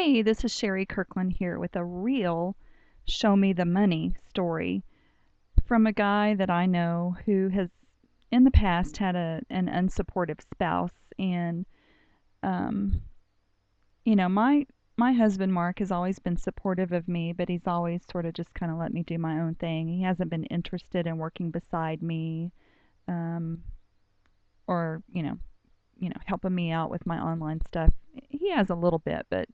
Hey, this is Sherry Kirkland here with a real show me the money story from a guy that I know who has in the past had an unsupportive spouse. And um, my husband Mark has always been supportive of me, but he's always sort of just kind of let me do my own thing. He hasn't been interested in working beside me, um, or helping me out with my online stuff. He has a little bit, but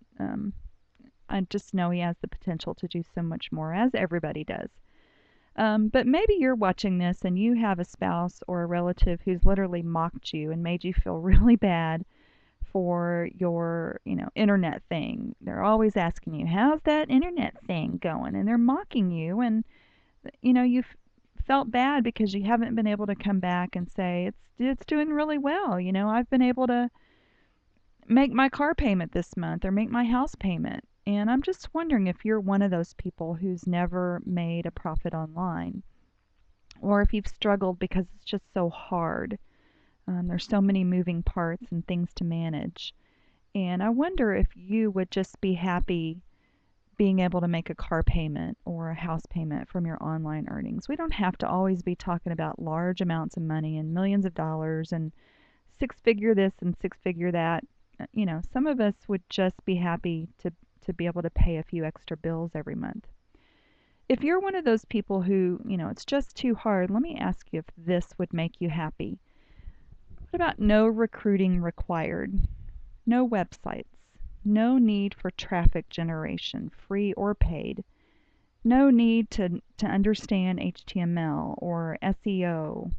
I just know he has the potential to do so much more, as everybody does. But maybe you're watching this and you have a spouse or a relative who's literally mocked you and made you feel really bad for your, internet thing. They're always asking you, "How's that internet thing going?" And they're mocking you, and you've felt bad because you haven't been able to come back and say it's doing really well. I've been able to make my car payment this month or make my house payment. And I'm just wondering if you're one of those people who's never made a profit online, or if you've struggled because it's just so hard. There's so many moving parts and things to manage. And I wonder if you would just be happy being able to make a car payment or a house payment from your online earnings. We don't have to always be talking about large amounts of money and millions of dollars and six figure this and six figure that. Some of us would just be happy to be able to pay a few extra bills every month. If you're one of those people who, it's just too hard, let me ask you if this would make you happy. What about no recruiting required? No websites. No need for traffic generation, free or paid. No need to understand HTML or SEO.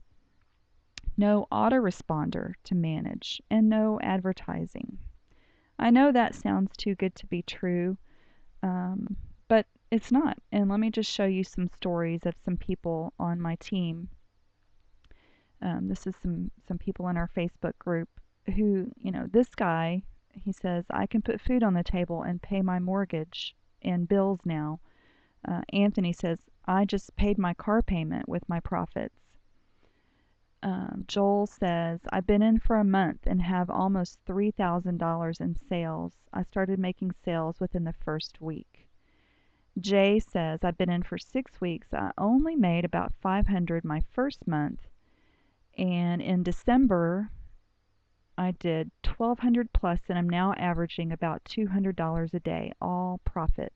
No autoresponder to manage, and no advertising. I know that sounds too good to be true, but it's not. And let me just show you some stories of some people on my team. This is some people in our Facebook group who, this guy, he says, "I can put food on the table and pay my mortgage and bills now." Anthony says, "I just paid my car payment with my profits." Joel says, "I've been in for a month and have almost $3,000 in sales. I started making sales within the first week." Jay says, "I've been in for 6 weeks. I only made about 500 my first month, and in December I did 1,200 plus, and I'm now averaging about $200 a day, all profit."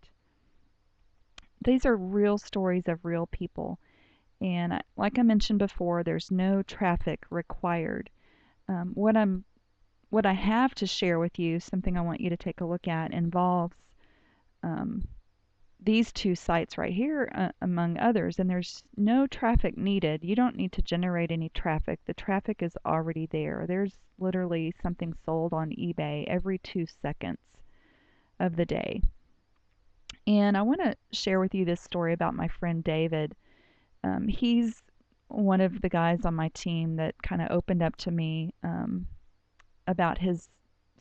These are real stories of real people. And like I mentioned before, there's no traffic required. Um, what I'm what I have to share with you, something I want you to take a look at, involves um, these two sites right here, among others. And there's no traffic needed. You don't need to generate any traffic. The traffic is already there. There's literally something sold on eBay every 2 seconds of the day. And I want to share with you this story about my friend David. He's one of the guys on my team that kind of opened up to me about his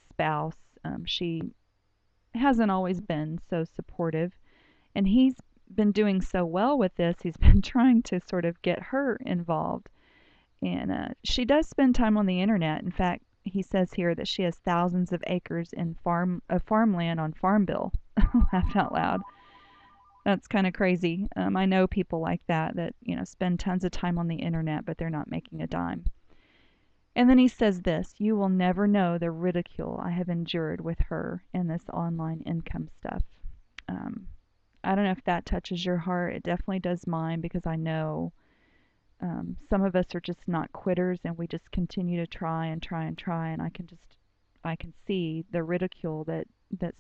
spouse. She hasn't always been so supportive, and he's been doing so well with this. He's been trying to sort of get her involved, and she does spend time on the internet. In fact, he says here that she has thousands of acres in farmland on Farmville. Laugh out loud. That's kind of crazy. I know people like that spend tons of time on the internet, but they're not making a dime. And then he says this: "You will never know the ridicule I have endured with her and this online income stuff." Um, I don't know if that touches your heart. It definitely does mine, because I know some of us are just not quitters, and we just continue to try and try and try. And I can see the ridicule that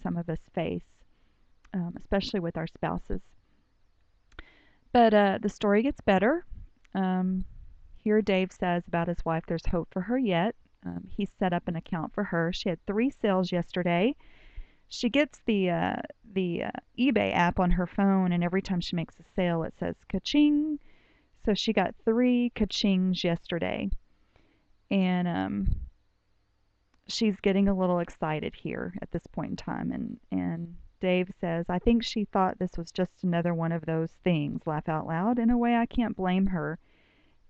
some of us face, especially with our spouses. But the story gets better. Um, Here Dave says about his wife, there's hope for her yet. He set up an account for her. She had 3 sales yesterday. She gets the eBay app on her phone, and every time she makes a sale, it says ka-ching. So she got 3 ka-chings yesterday, and she's getting a little excited here at this point in time. And Dave says, "I think she thought this was just another one of those things." Laugh out loud. In a way, I can't blame her.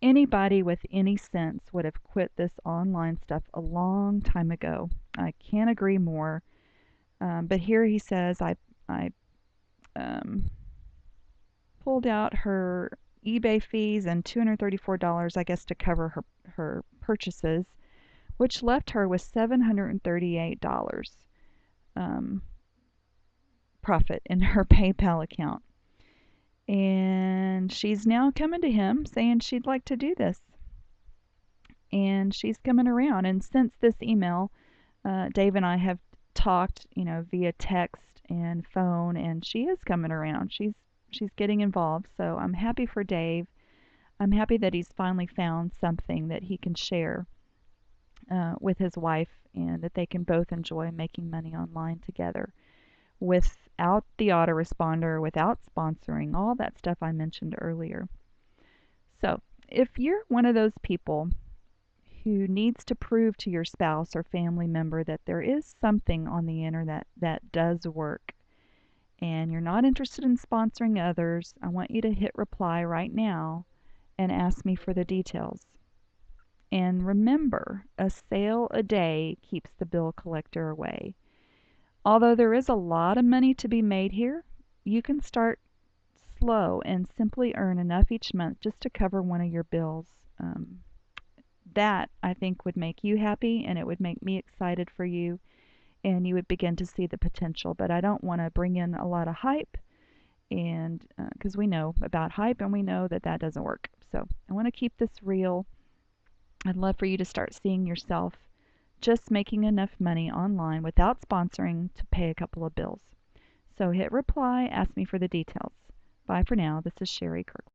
Anybody with any sense would have quit this online stuff a long time ago. I can't agree more. But here he says I um, pulled out her eBay fees and $234, I guess, to cover her purchases, which left her with $738 um, profit in her PayPal account. And she's now coming to him saying she'd like to do this. And she's coming around. And since this email, Dave and I have talked, via text and phone, and she is coming around. She's getting involved. So I'm happy for Dave. I'm happy that he's finally found something that he can share with his wife, and that they can both enjoy making money online together without the autoresponder, without sponsoring, all that stuff I mentioned earlier. So if you're one of those people who needs to prove to your spouse or family member that there is something on the internet that does work, and you're not interested in sponsoring others, I want you to hit reply right now and ask me for the details. And remember, a sale a day keeps the bill collector away. Although there is a lot of money to be made here, you can start slow and simply earn enough each month just to cover one of your bills. That, I think, would make you happy, and it would make me excited for you, and you would begin to see the potential. But I don't want to bring in a lot of hype, and because we know about hype and we know that that doesn't work. So I want to keep this real. I'd love for you to start seeing yourself just making enough money online without sponsoring to pay a couple of bills. So hit reply, ask me for the details. Bye for now. This is Sherry Kirkland.